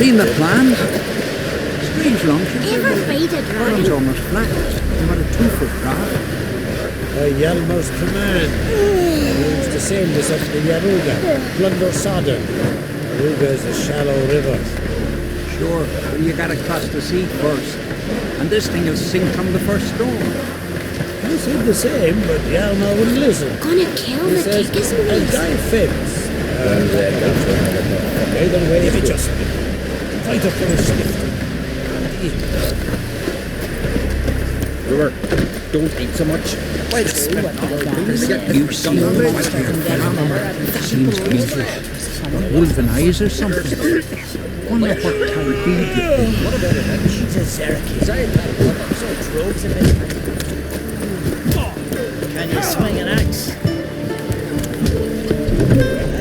seen the plans? Strange long. Ever fight a Bottom's dragon? almost flat. About a 2-foot drop. By Hjalmar's command, he aims to send us up the Yaruga, plunder Sodom. Yaruga is a shallow river. Sure, but you gotta cross the sea first. And this thing will sink from the first storm. I said the same, but Hjalmar wouldn't listen. Gonna kill He the says, kickers I'll and die fence. Then wait a just fight up for a stiff. River, don't eat so much. Wait a minute. You see seems dangerous. Wolven eyes or something. Wonder what kind of deed you think. What about it? She's a Syracuse. So droves of it. Can you swing an axe?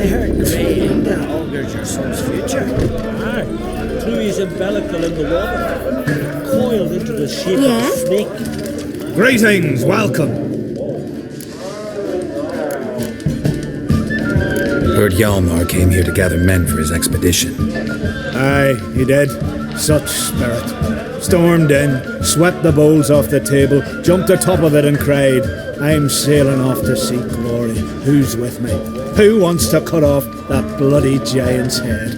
I heard Grey augurs your son's future. Aye, threw his umbilical in the water, coiled into the shape of a snake. Greetings, welcome. Heard Hjalmar came here to gather men for his expedition. Aye, he did. Such spirit. Stormed in, swept the bowls off the table, jumped atop of it and cried, I'm sailing off to seek glory. Who's with me? Who wants to cut off that bloody giant's head?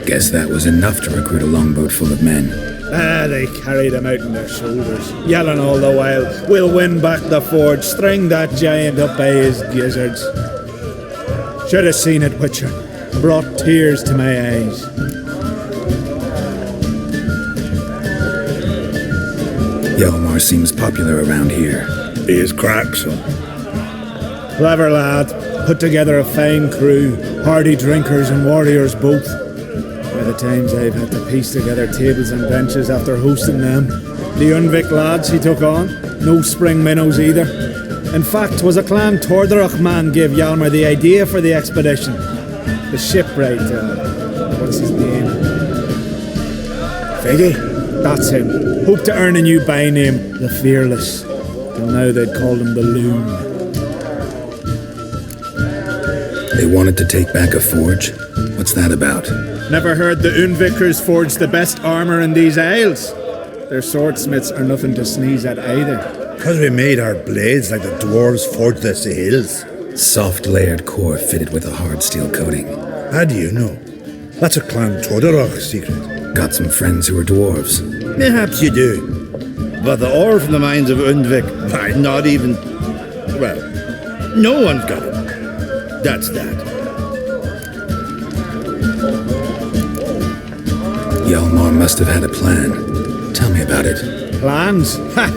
Guess that was enough to recruit a longboat full of men. They carried him out on their shoulders, yelling all the while, we'll win back the forge, string that giant up by his gizzards. Should have seen it, Witcher. Brought tears to my eyes. Hjalmar seems popular around here. He is Crach, son. Clever lad. Put together a fine crew. Hardy drinkers and warriors both. By the times I've had to piece together tables and benches after hosting them. The Undvik lads he took on. No spring minnows either. In fact, 'twas a clan Tordarach man gave Hjalmar the idea for the expedition. The shipwright, what's his name? Figgy? That's him. Hoped to earn a new byname, the Fearless. Till now they'd called him the Loon. They wanted to take back a forge? What's that about? Never heard the Undvikers forged the best armour in these isles? Their swordsmiths are nothing to sneeze at either. Because we made our blades like the dwarves forged their sails. Soft layered core fitted with a hard steel coating. How do you know? That's a clan Tordarach secret. Got some friends who are dwarves. Perhaps you do. But the ore from the mines of Undvik, not even... Well, no one's got it. That's that. Hjalmar must have had a plan. Tell me about it. Plans? Ha!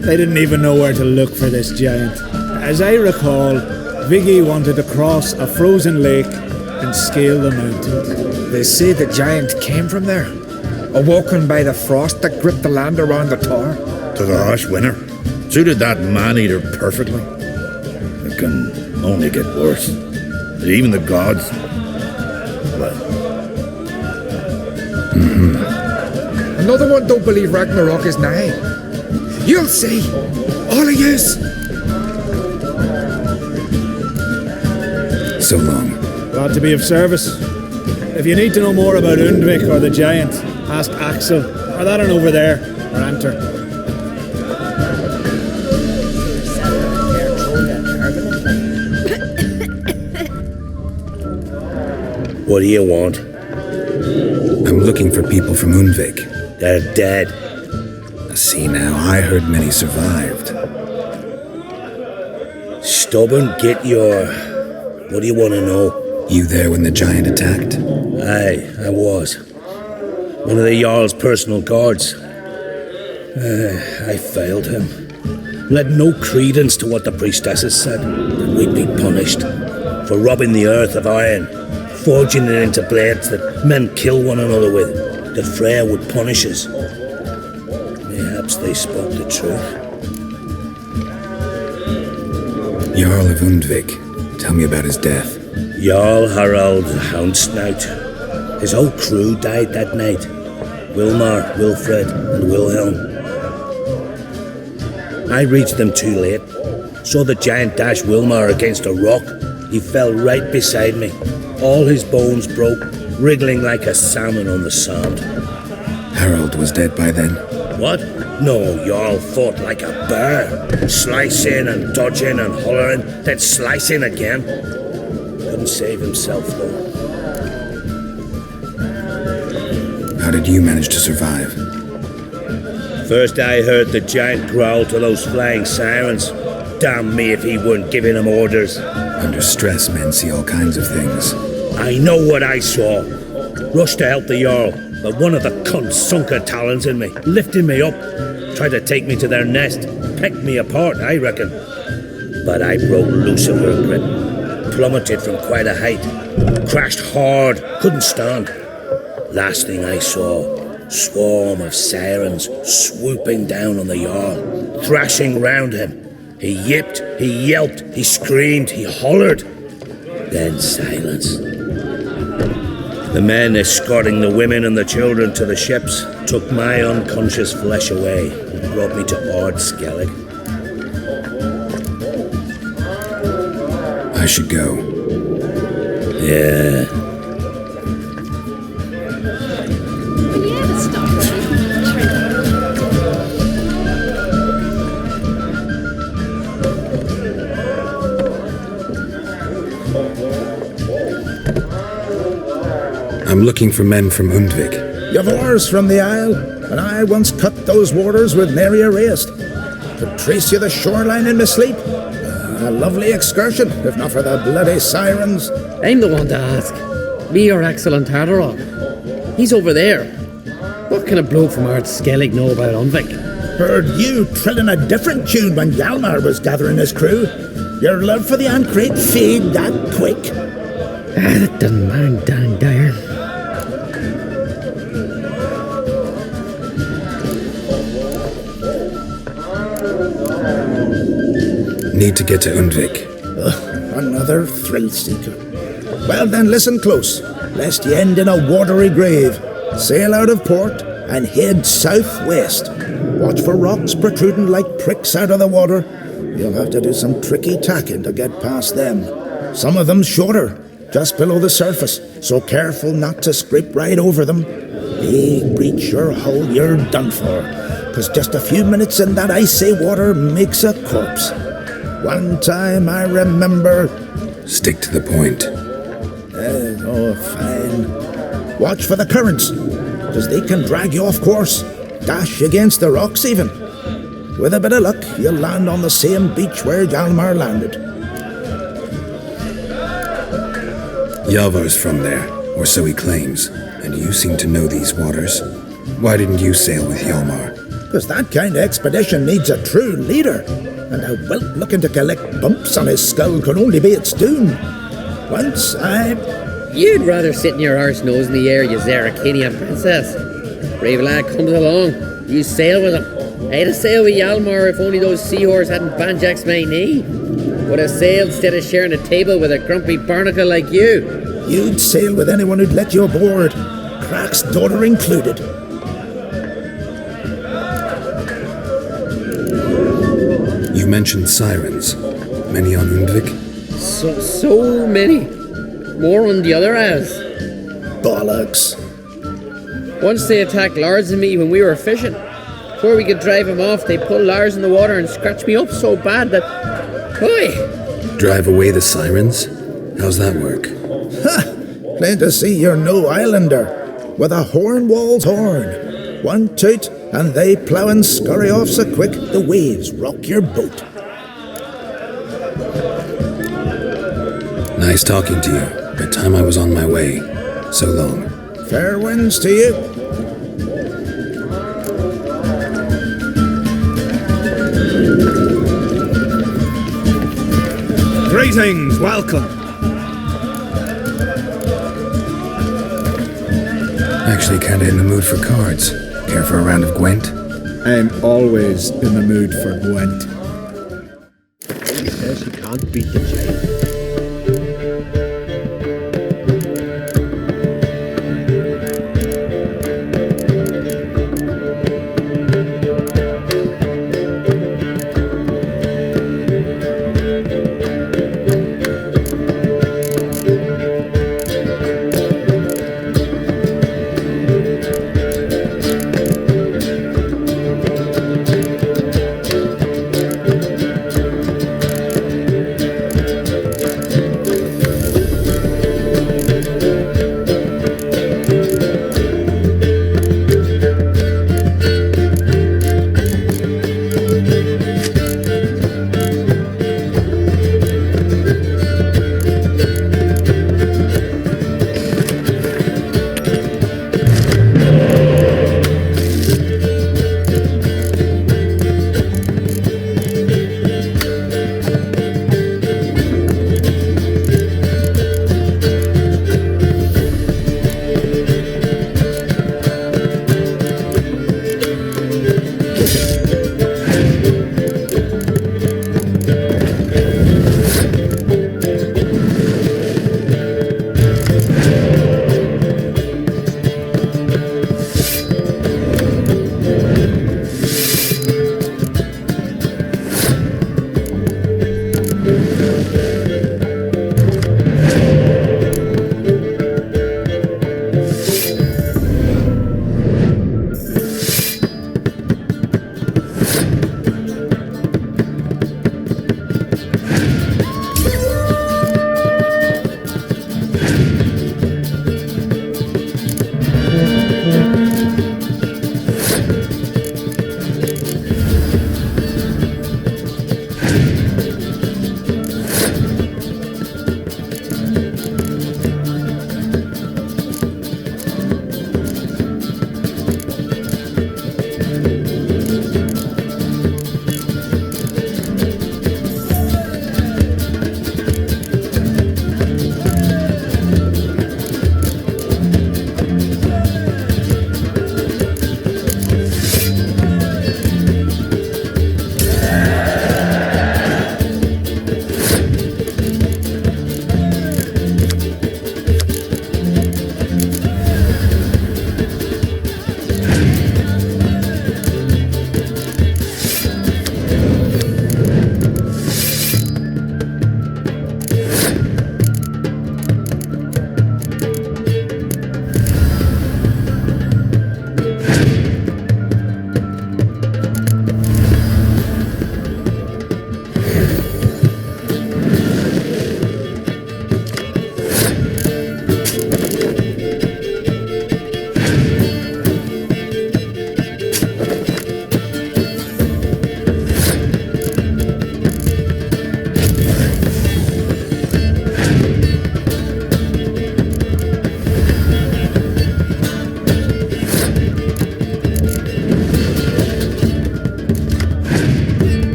They didn't even know where to look for this giant. As I recall, Viggy wanted to cross a frozen lake and scale the mountain. They say the giant came from there, awoken by the frost that gripped the land around the tower. To the harsh winter. Suited that man-eater perfectly. It can only get worse. And even the gods... Well... Another one don't believe Ragnarok is nigh. You'll see, all of yous. So long. Glad to be of service. If you need to know more about Undvik or the giant, ask Axel, or that one over there, or enter. What do you want? I'm looking for people from Undvik. They're dead. See now, I heard many survived. Stubborn, get your... What do you want to know? You there when the giant attacked? Aye, I was. One of the Jarl's personal guards. I failed him. Led no credence to what the priestesses said, that we'd be punished for robbing the earth of iron, forging it into blades that men kill one another with, that Freya would punish us. Perhaps they spoke the truth. Jarl of Undvik. Tell me about his death. Jarl Harald Houndsnout. His whole crew died that night. Wilmar, Wilfred, and Wilhelm. I reached them too late. Saw the giant dash Wilmar against a rock. He fell right beside me. All his bones broke, wriggling like a salmon on the sand. Harold was dead by then. What? No, Jarl fought like a bear, slicing and dodging and hollering, then slicing again. Couldn't save himself, though. How did you manage to survive? First I heard the giant growl to those flying sirens. Damn me if he weren't giving them orders. Under stress, men see all kinds of things. I know what I saw. Rushed to help the Jarl, but one of the cunts sunk her talons in me, lifting me up. Tried to take me to their nest. Pecked me apart, I reckon. But I broke loose of her grip. Plummeted from quite a height. Crashed hard, couldn't stand. Last thing I saw, swarm of sirens swooping down on the Jarl, thrashing round him. He yipped, he yelped, he screamed, he hollered. Then silence. The men escorting the women and the children to the ships took my unconscious flesh away and brought me to Ard Skellig. I should go. Yeah. Will you ever stop? I'm looking for men from Undvik. You've oars from the Isle, and I once cut those waters with nary a rest. Could trace you the shoreline in my sleep. A lovely excursion, if not for the bloody sirens. I'm the one to ask. Me your excellent Tardarog. He's over there. What can a bloke from Ard Skellig know about Undvik? Heard you trilling a different tune when Hjalmar was gathering his crew. Your love for the Ancrate fade that quick. That doesn't mind Dan Dyer. Need to get to Undvik. Another thrill seeker. Well then, listen close, lest ye end in a watery grave. Sail out of port and head southwest. Watch for rocks protruding like pricks out of the water. You'll have to do some tricky tacking to get past them. Some of them shorter, just below the surface, so careful not to scrape right over them. They breach your hull, you're done for, 'cause just a few minutes in that icy water makes a corpse. One time I remember... Stick to the point. Oh, fine. Watch for the currents, 'cause they can drag you off course, dash against the rocks even. With a bit of luck, you'll land on the same beach where Hjalmar landed. Yavar's from there, or so he claims, and you seem to know these waters. Why didn't you sail with Hjalmar? 'Cause that kind of expedition needs a true leader, and a whelp looking to collect bumps on his skull could only be its doom. Once You'd rather sit in your arse nose in the air, you Zaracanian princess. Brave lad comes along, you sail with him. I'd have sailed with Hjalmar if only those seahorses hadn't banjaxed my knee. Would have sailed instead of sharing a table with a grumpy barnacle like you. You'd sail with anyone who'd let you aboard, Crach's daughter included. You mentioned sirens. Many on Undvik? So many. More on the other as. Bollocks. Once they attacked Lars and me when we were fishing. Before we could drive him off, they pulled Lars in the water and scratched me up so bad that... Oi! Drive away the sirens? How's that work? Ha! Plain to see you're no islander. With a Hornwall's horn. One toot, and they plough and scurry off so quick the waves rock your boat. Nice talking to you, but time I was on my way. So long. Fair winds to you. Greetings, welcome. Actually kinda in the mood for cards. Care for a round of Gwent? I'm always in the mood for Gwent. He says she can't beat the child.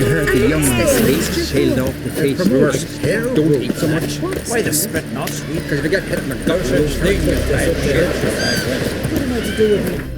You heard the young man's face sailed off the face of the earth. Don't eat so much. Why the spit not sweet? Because if you get hit in the gullet, it's thing with bad shit. What am I to do with it?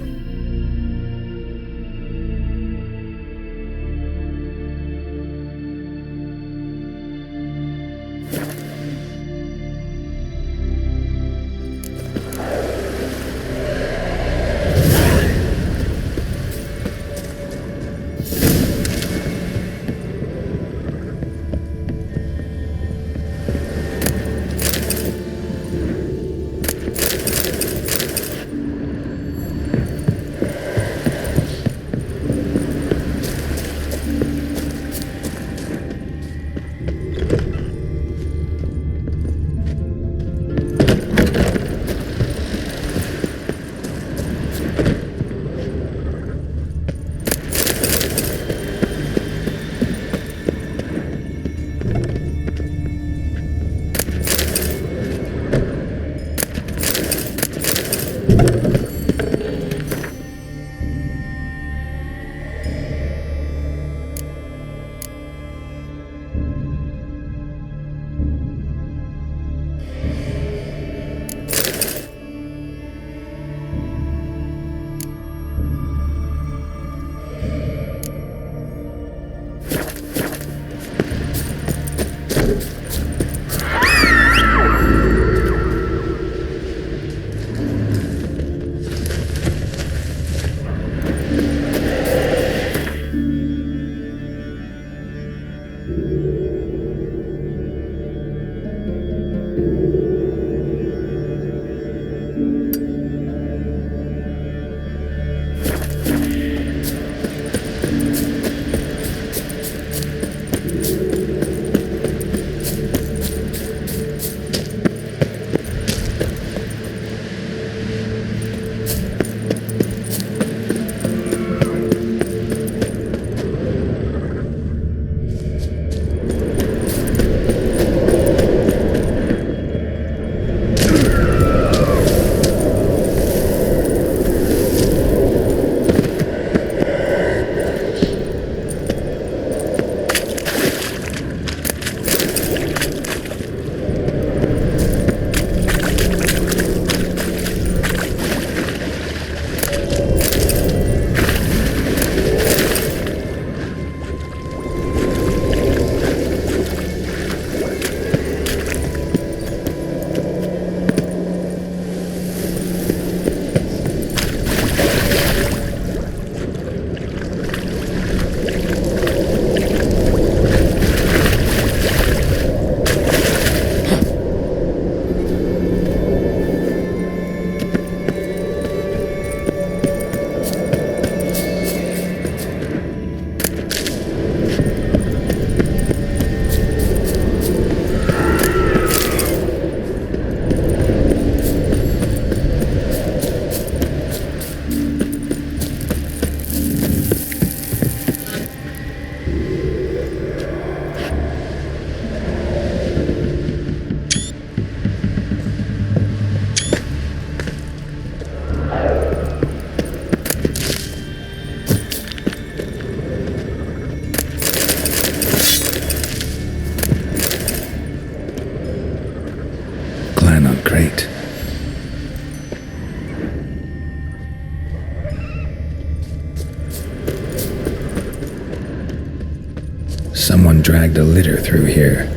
Someone dragged a litter through here.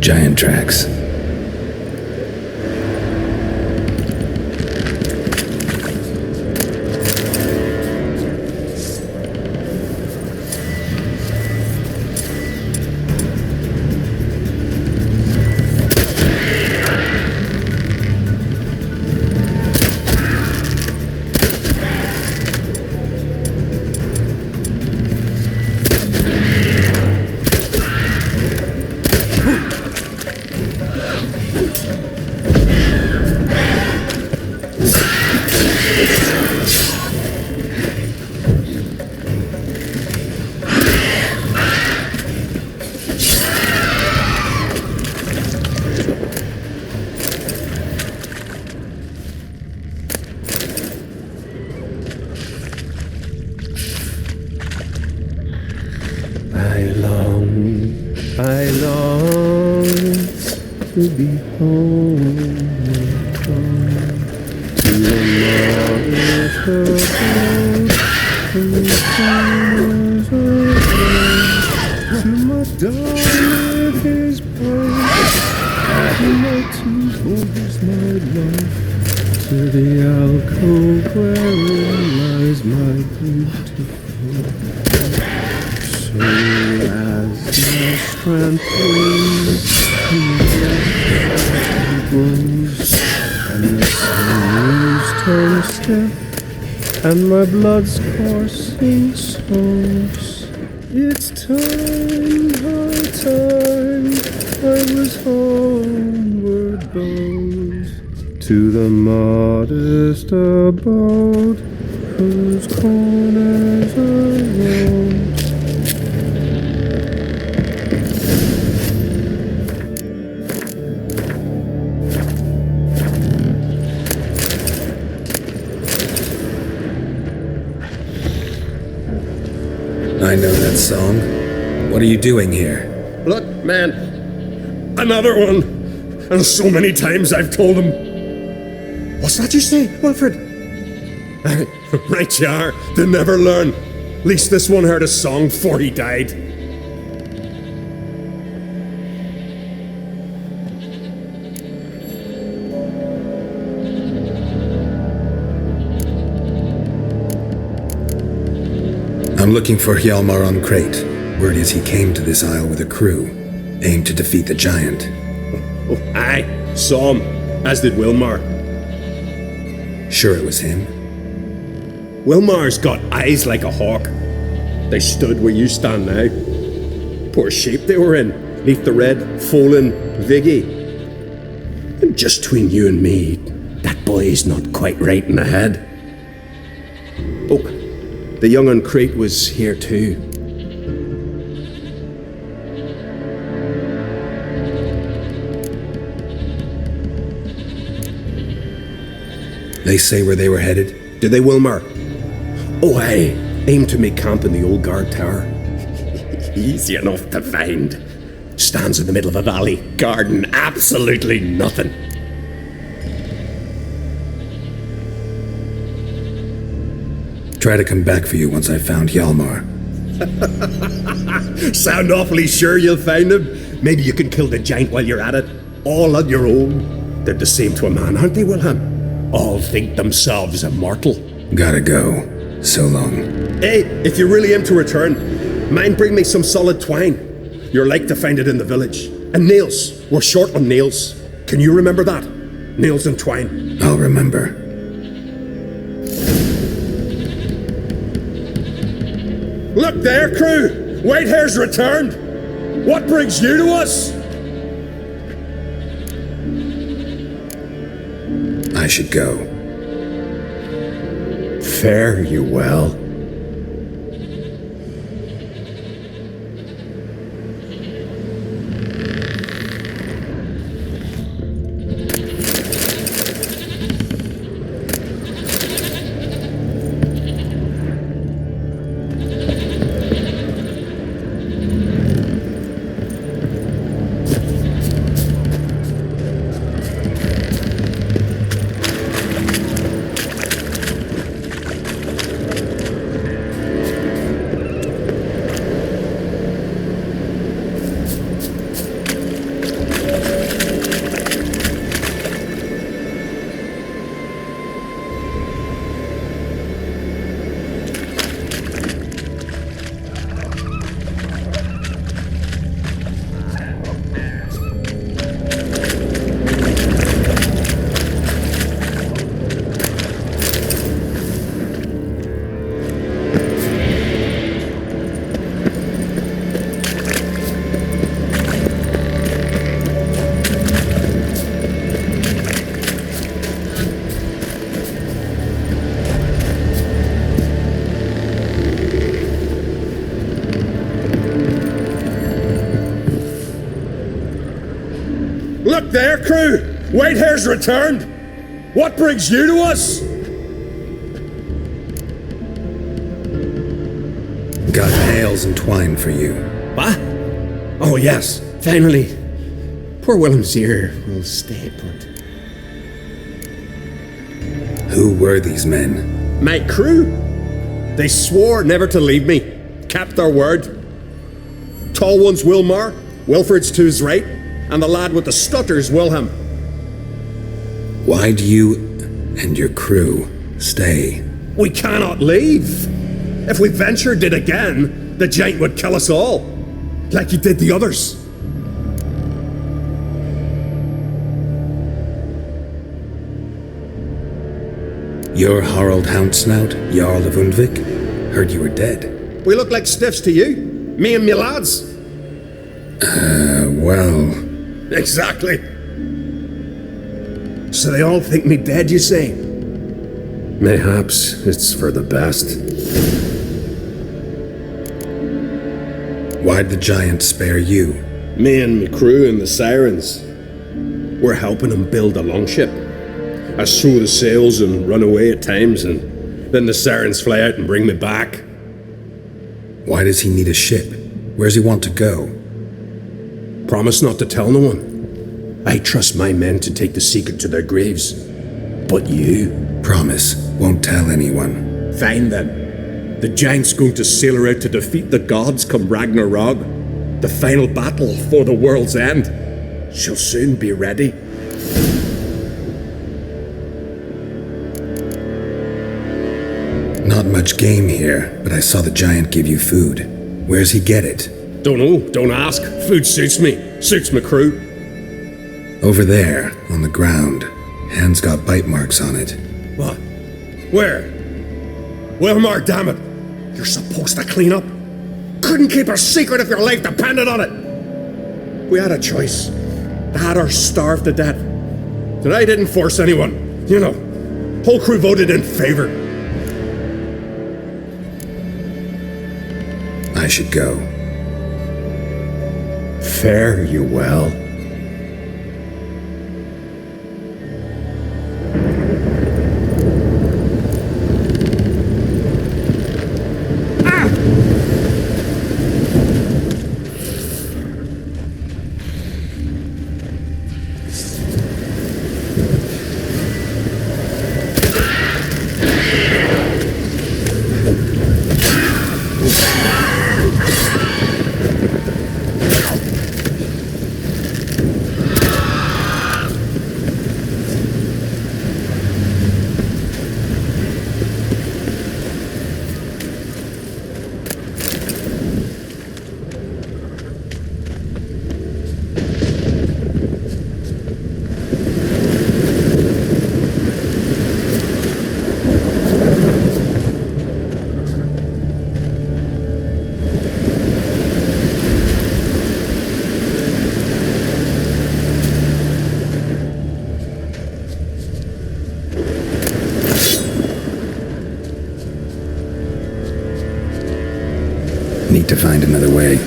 Giant tracks. I long to be home to the to my dog with his bones, to my two-boys, my love, to the alcove wherein lies my beautiful. So as my strength grows, and the sinews turn stiff, and my blood's coursing souls, it's time, high time, I was homeward bound, to the modest abode, whose corners are roamed. I know that song. What are you doing here? Look, man, another one. And so many times I've told him. What's that you say, Wilfred? Right you are. They never learn. At least this one heard a song before he died. I'm looking for Hjalmar on Craite. Word is he came to this isle with a crew, aimed to defeat the giant. Oh, aye, saw him, as did Wilmar. Sure it was him? Wilmar's got eyes like a hawk. They stood where you stand now. Poor shape they were in, neath the red, fallen Viggy. And just between you and me, that boy's not quite right in the head. Oh, the young on Craite was here too. They say where they were headed? Did they, Wilmar? Oh, aye. Aimed to make camp in the old guard tower. Easy enough to find. Stands in the middle of a valley, guarding absolutely nothing. Try to come back for you once I've found Hjalmar. Sound awfully sure you'll find him? Maybe you can kill the giant while you're at it. All on your own. They're the same to a man, aren't they, Wilhelm? All think themselves immortal. Gotta go. So long. Hey, if you really aim to return, mind bring me some solid twine. You're like to find it in the village. And nails. We're short on nails. Can you remember that? Nails and twine. I'll remember. Look there, crew! Whitehair's returned! What brings you to us? I should go. Fare you well. Look there, crew! Whitehair's returned! What brings you to us? Got nails and twine for you. What? Oh yes, finally. Poor Willem's ear will stay put. Who were these men? My crew. They swore never to leave me. Kept their word. Tall one's Wilmar, Wilfred's to his right, and the lad with the stutter's Wilhelm. Why'd you and your crew stay? We cannot leave. If we ventured it again, the giant would kill us all, like he did the others. You're Harald Houndsnout, Jarl of Undvik? Heard you were dead. We look like stiffs to you, me and me lads. Well... Exactly. So they all think me dead, you say? Mayhaps it's for the best. Why'd the giant spare you? Me and me crew and the sirens. We're helping him build a longship. I sew the sails and run away at times, and then the sirens fly out and bring me back. Why does he need a ship? Where's he want to go? Promise not to tell no one. I trust my men to take the secret to their graves. But you? Promise, won't tell anyone. Fine then. The giant's going to sail her out to defeat the gods come Ragnarok. The final battle for the world's end. She'll soon be ready. Not much game here, but I saw the giant give you food. Where's he get it? Don't know, don't ask. Food suits me. Suits my crew. Over there, on the ground. Hands got bite marks on it. What? Where? Hjalmar, damn it. You're supposed to clean up. Couldn't keep a secret if your life depended on it. We had a choice. They had her starved to death. And I didn't force anyone. You know, whole crew voted in favor. I should go. Fare you well. Need to find another way.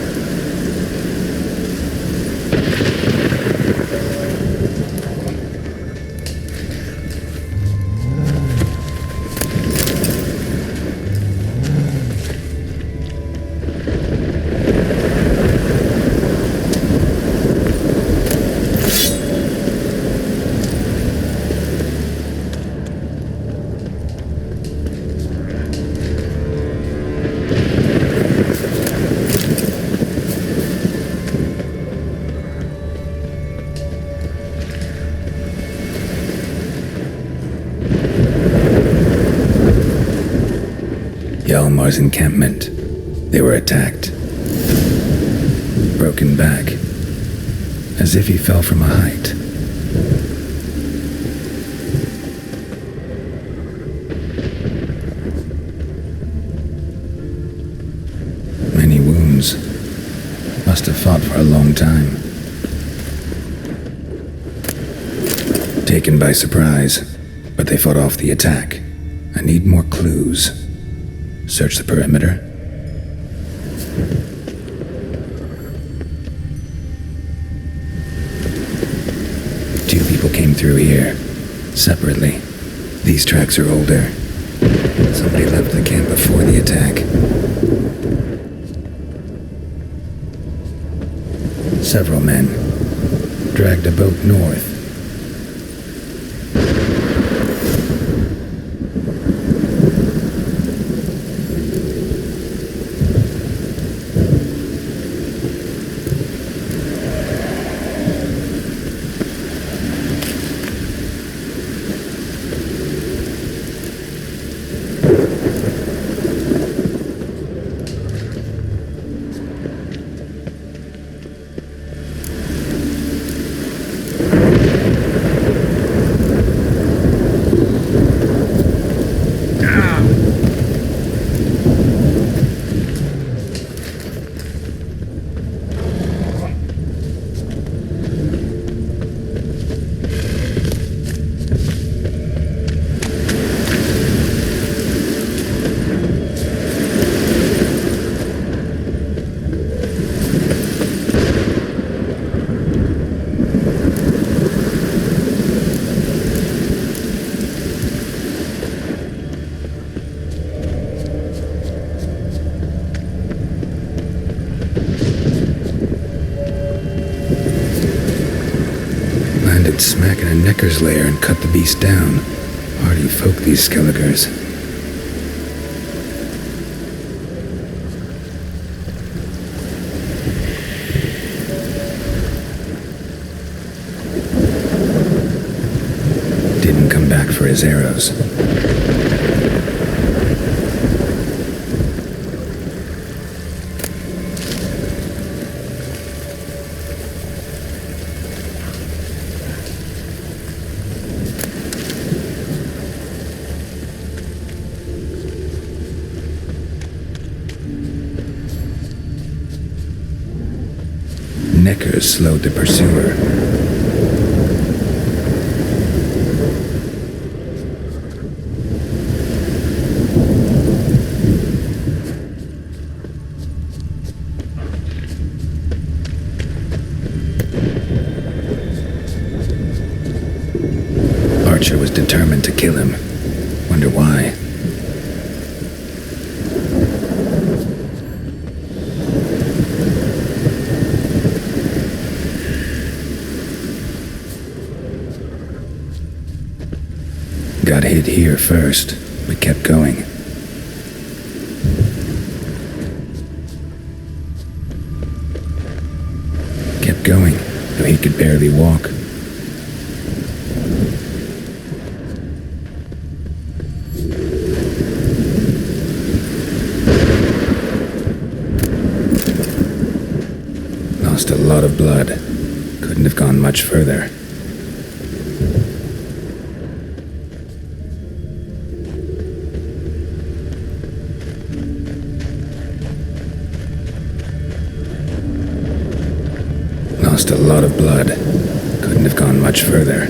Hjalmar's encampment. They were attacked. Broken back. As if he fell from a height. Many wounds. Must have fought for a long time. Taken by surprise, but they fought off the attack. I need more clues. Search the perimeter. Two people came through here, separately. These tracks are older. Somebody left the camp before the attack. Several men dragged a boat north. Smack in a necker's lair and cut the beast down. Hardy folk, these Skelligers. Didn't come back for his arrows. Neckers slowed the pursuer. Archer was determined to kill him. Wonder why. Got hit here first, but kept going. Kept going, though he could barely walk. Lost a lot of blood. Couldn't have gone much further. Lost a lot of blood. Couldn't have gone much further.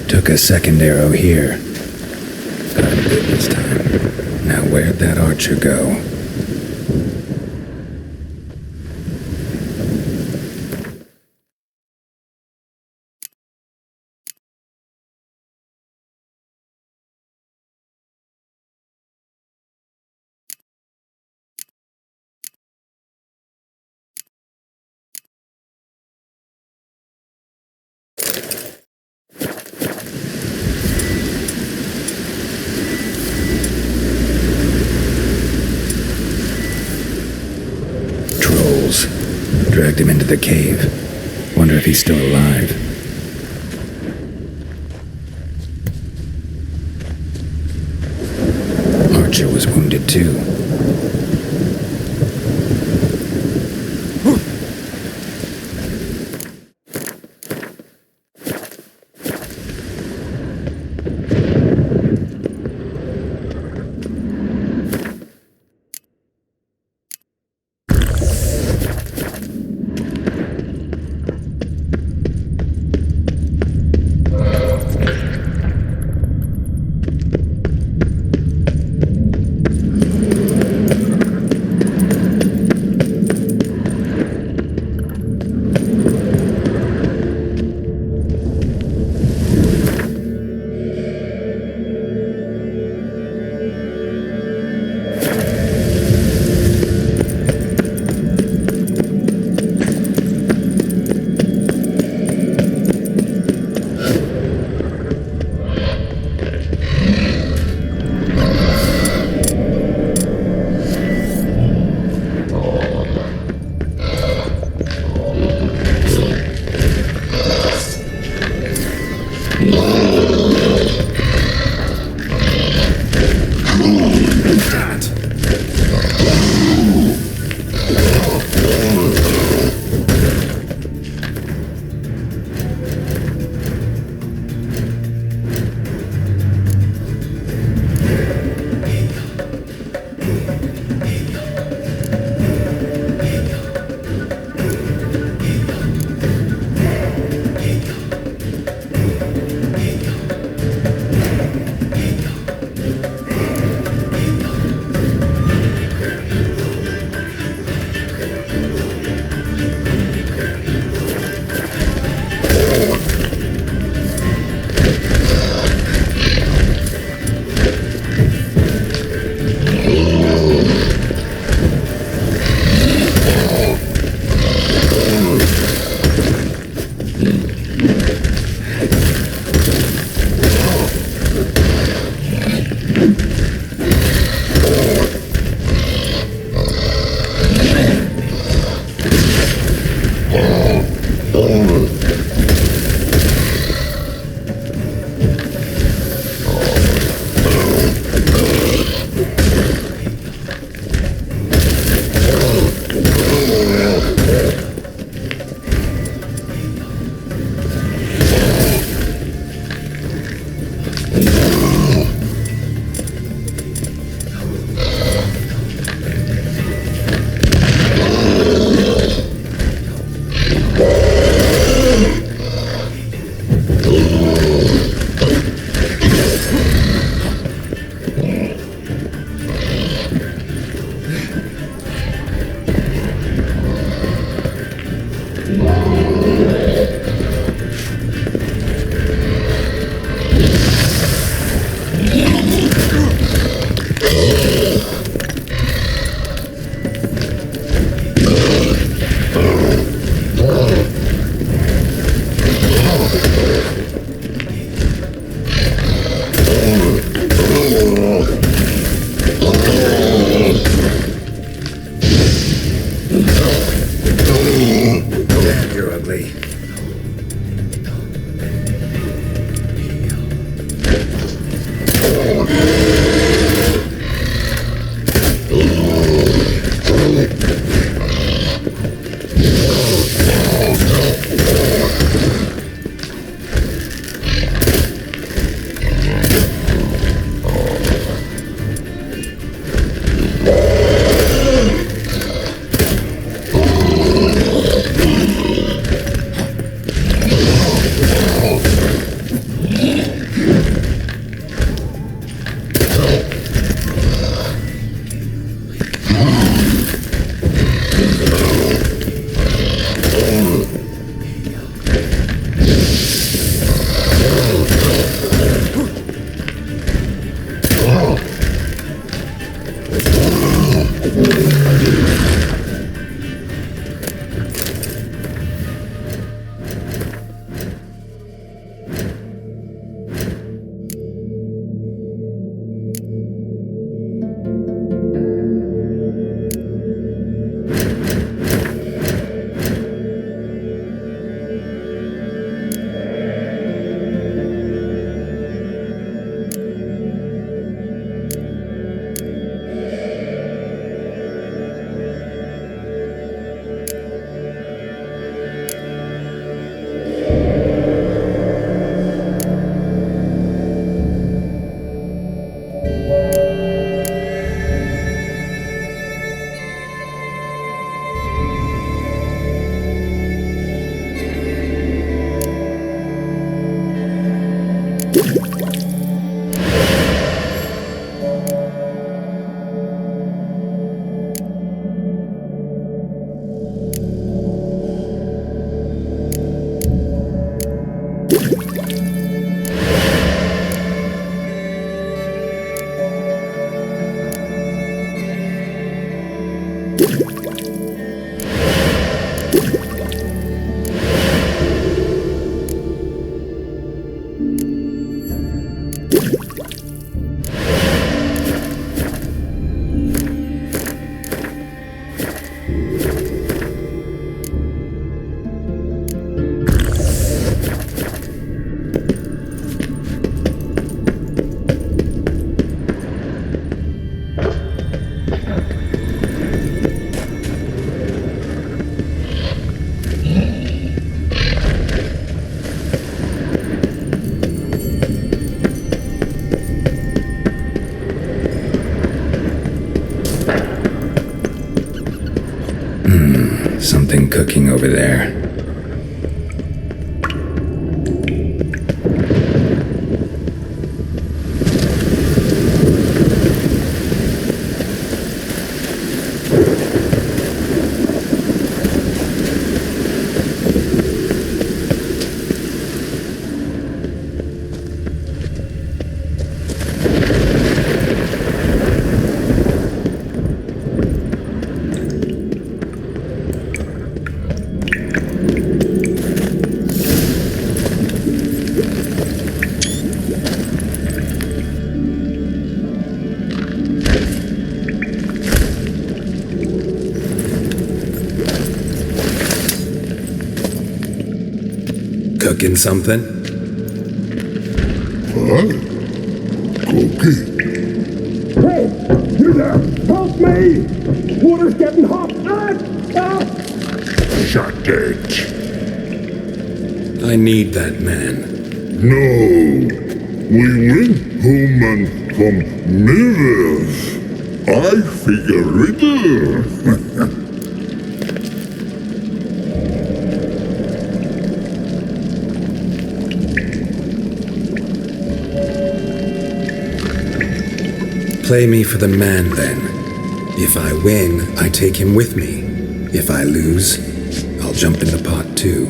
Took a second arrow here. Got him good this time. Now where'd that archer go? Dragged him into the cave. Wonder if he's still alive. Archer was wounded too. Something cooking over there. Cooking something? What? Cookie? Hey, you there! Help me! Water's getting hot! Shut it. I need that man. No. We went home and from mirrors. I figure riddle. Play me for the man, then. If I win, I take him with me. If I lose, I'll jump in the pot, too.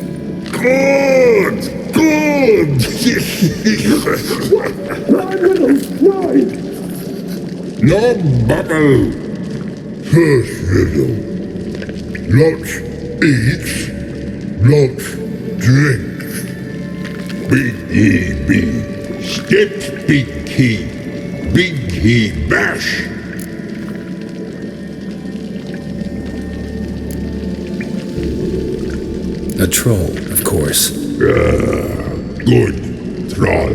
Good! Good! No bubble! First riddle. Lots eats, lots drinks. Big he be, step big he bash. A troll, of course. Good, troll.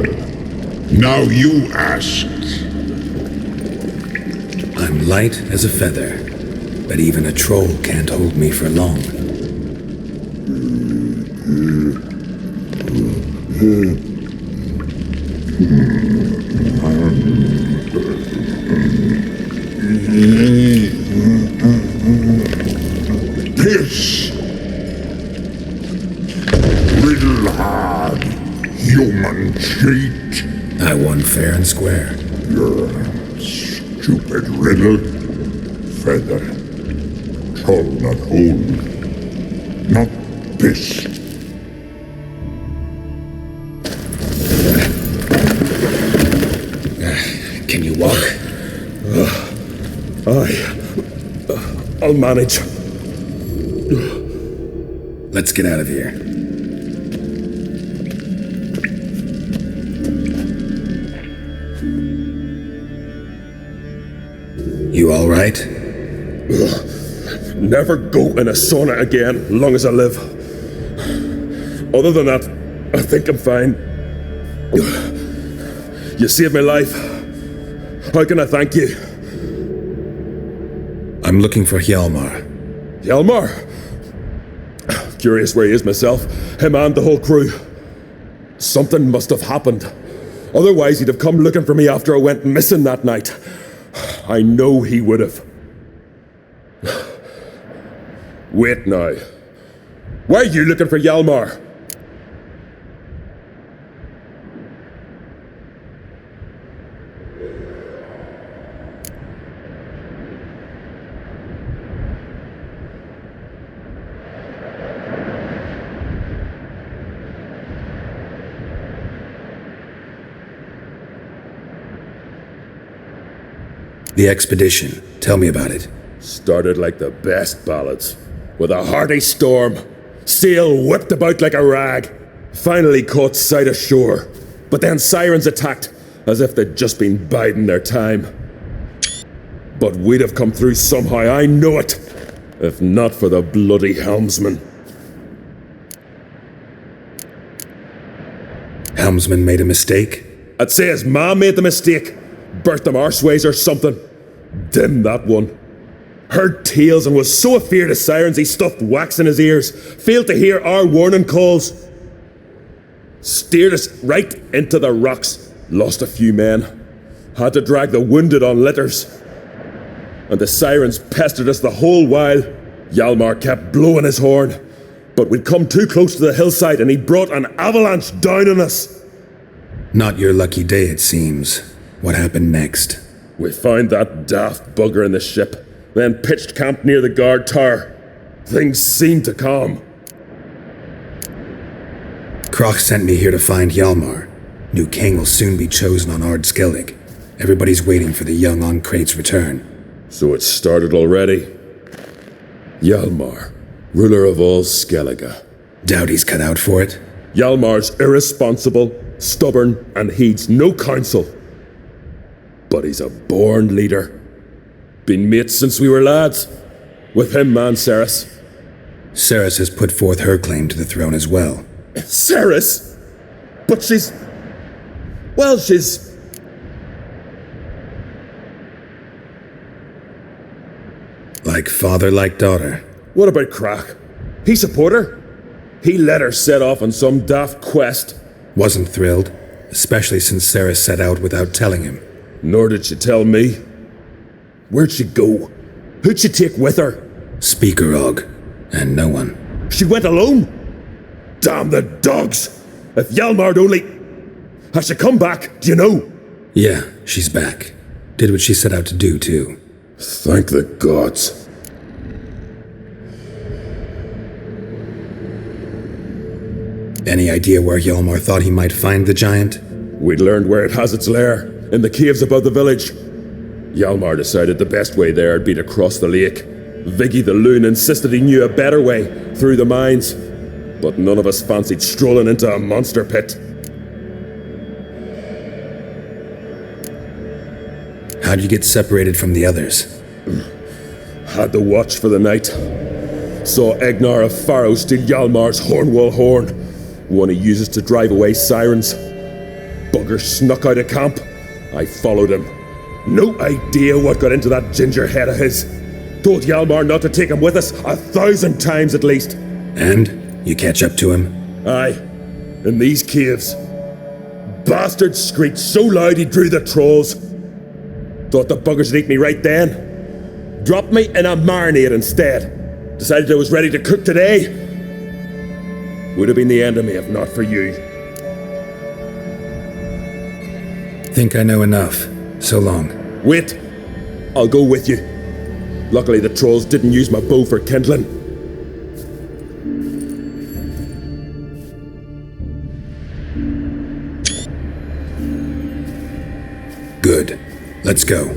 Now you ask. I'm light as a feather, but even a troll can't hold me for long. Piss. Riddle hard, human cheat. I won fair and square. You're a stupid riddle. Feather. Troll not hold. Not piss. Can you walk? I'll manage. Let's get out of here. You all right? Never go in a sauna again, long as I live. Other than that, I think I'm fine. You saved my life. How can I thank you? I'm looking for Hjalmar. Hjalmar? Curious where he is myself. Him and the whole crew. Something must have happened. Otherwise he'd have come looking for me after I went missing that night. I know he would have. Wait now. Why are you looking for Hjalmar? The expedition. Tell me about it. Started like the best ballads, with a hearty storm. Sail whipped about like a rag. Finally caught sight of shore. But then sirens attacked, as if they'd just been biding their time. But we'd have come through somehow, I know it, if not for the bloody helmsman. Helmsman made a mistake? I'd say his ma made the mistake. Burnt them arseways or something. Dim that one. Heard tales and was so afeard of sirens he stuffed wax in his ears. Failed to hear our warning calls. Steered us right into the rocks. Lost a few men. Had to drag the wounded on litters. And the sirens pestered us the whole while. Hjalmar kept blowing his horn. But we'd come too close to the hillside and he brought an avalanche down on us. Not your lucky day, it seems. What happened next? We found that daft bugger in the ship, then pitched camp near the guard tower. Things seemed to calm. Crach sent me here to find Hjalmar. New king will soon be chosen on Ard Skellig. Everybody's waiting for the young on Craite's return. So it started already. Hjalmar, ruler of all Skellige. Doubt he's cut out for it. Hjalmar's irresponsible, stubborn, and heeds no counsel. But he's a born leader. Been mates since we were lads. With him, man, Ceres. Ceres has put forth her claim to the throne as well. Ceres? But she's... Well, she's... Like father, like daughter. What about Crach? He support her? He let her set off on some daft quest. Wasn't thrilled, especially since Ceres set out without telling him. Nor did she tell me. Where'd she go? Who'd she take with her? Speaker Og, and no one. She went alone? Damn the dogs! If Hjalmar'd only... Has she come back, do you know? Yeah, she's back. Did what she set out to do, too. Thank the gods. Any idea where Hjalmar thought he might find the giant? We'd learned where it has its lair, in the caves above the village. Hjalmar decided the best way there would be to cross the lake. Viggy the loon insisted he knew a better way, through the mines. But none of us fancied strolling into a monster pit. How'd you get separated from the others? Had to watch for the night. Saw Egnar of Pharaoh steal Hjalmar's Hornwall horn, one he uses to drive away sirens. Bugger snuck out of camp. I followed him. No idea what got into that ginger head of his. Told Hjalmar not to take him with us 1,000 times at least. And? You catch up to him? Aye. In these caves. Bastard screeched so loud he drew the trolls. Thought the buggers would eat me right then. Dropped me in a marinade instead. Decided I was ready to cook today. Would have been the end of me if not for you. Think I know enough. So long. Wait. I'll go with you. Luckily the trolls didn't use my bow for kindling. Good. Let's go.